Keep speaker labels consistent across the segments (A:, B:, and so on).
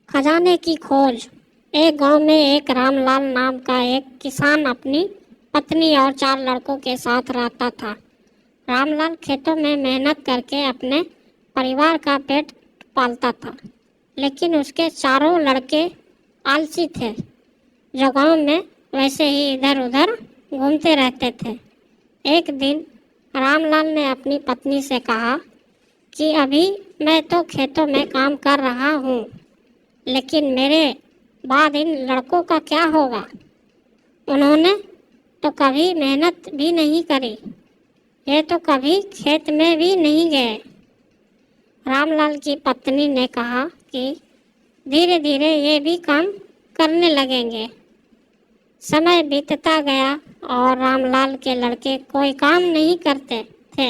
A: खजाने की खोज। एक गांव में एक रामलाल नाम का एक किसान अपनी पत्नी और 4 लड़कों के साथ रहता था। रामलाल खेतों में मेहनत करके अपने परिवार का पेट पालता था, लेकिन उसके चारों लड़के आलसी थे, जो गांव में वैसे ही इधर उधर घूमते रहते थे। एक दिन रामलाल ने अपनी पत्नी से कहा कि अभी मैं तो खेतों में काम कर रहा हूँ, लेकिन मेरे बाद इन लड़कों का क्या होगा? उन्होंने तो कभी मेहनत भी नहीं करी, ये तो कभी खेत में भी नहीं गए। रामलाल की पत्नी ने कहा कि धीरे धीरे ये भी काम करने लगेंगे। समय बीतता गया और रामलाल के लड़के कोई काम नहीं करते थे।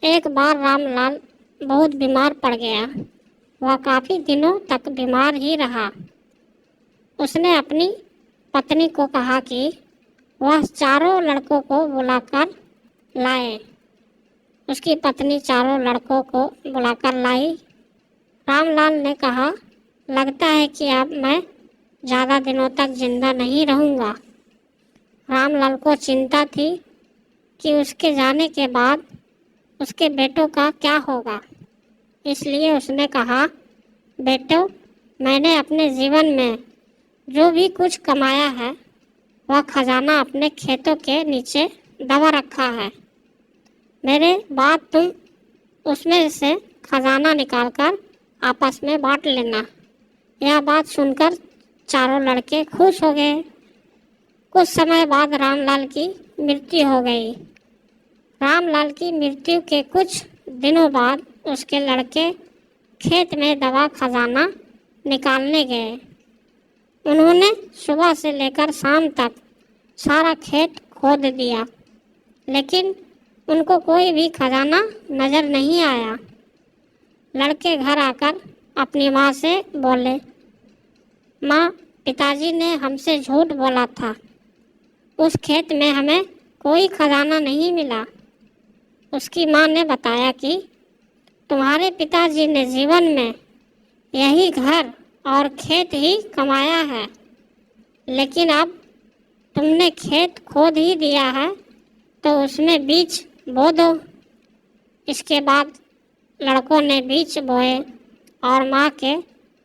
A: एक बार रामलाल बहुत बीमार पड़ गया। वह काफ़ी दिनों तक बीमार ही रहा। उसने अपनी पत्नी को कहा कि वह चारों लड़कों को बुलाकर लाए। उसकी पत्नी चारों लड़कों को बुलाकर लाई। रामलाल ने कहा, लगता है कि अब मैं ज़्यादा दिनों तक जिंदा नहीं रहूँगा। रामलाल को चिंता थी कि उसके जाने के बाद उसके बेटों का क्या होगा। इसलिए उसने कहा, बेटो, मैंने अपने जीवन में जो भी कुछ कमाया है वह खजाना अपने खेतों के नीचे दबा रखा है। मेरे बाद तुम उसमें से खजाना निकालकर आपस में बांट लेना। यह बात सुनकर चारों लड़के खुश हो गए। कुछ समय बाद रामलाल की मृत्यु हो गई। रामलाल की मृत्यु के कुछ दिनों बाद उसके लड़के खेत में दबा खजाना निकालने गए। उन्होंने सुबह से लेकर शाम तक सारा खेत खोद दिया, लेकिन उनको कोई भी खजाना नजर नहीं आया। लड़के घर आकर अपनी माँ से बोले, माँ, पिताजी ने हमसे झूठ बोला था। उस खेत में हमें कोई खजाना नहीं मिला। उसकी माँ ने बताया कि तुम्हारे पिताजी ने जीवन में यही घर और खेत ही कमाया है, लेकिन अब तुमने खेत खोद ही दिया है तो उसमें बीज बो दो। इसके बाद लड़कों ने बीज बोए और माँ के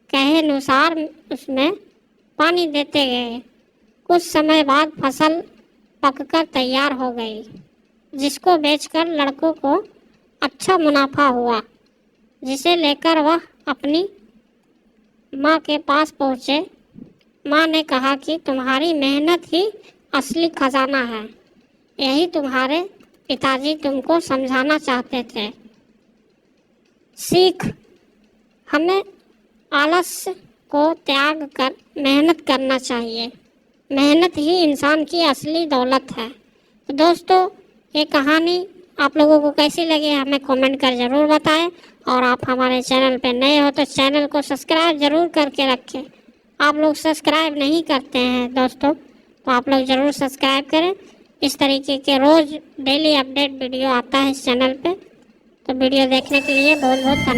A: कहे अनुसार उसमें पानी देते गए। कुछ समय बाद फसल पककर तैयार हो गई, जिसको बेचकर लड़कों को अच्छा मुनाफा हुआ, जिसे लेकर वह अपनी माँ के पास पहुँचे। माँ ने कहा कि तुम्हारी मेहनत ही असली खजाना है। यही तुम्हारे पिताजी तुमको समझाना चाहते थे। सीख, हमें आलस्य को त्याग कर मेहनत करना चाहिए। मेहनत ही इंसान की असली दौलत है। तो दोस्तों, ये कहानी आप लोगों को कैसी लगी हमें कमेंट कर ज़रूर बताएं, और आप हमारे चैनल पर नए हो तो चैनल को सब्सक्राइब ज़रूर करके रखें। आप लोग सब्सक्राइब नहीं करते हैं दोस्तों, तो आप लोग ज़रूर सब्सक्राइब करें। इस तरीके के रोज़ डेली अपडेट वीडियो आता है इस चैनल पे। तो वीडियो देखने के लिए बहुत बहुत धन्यवाद।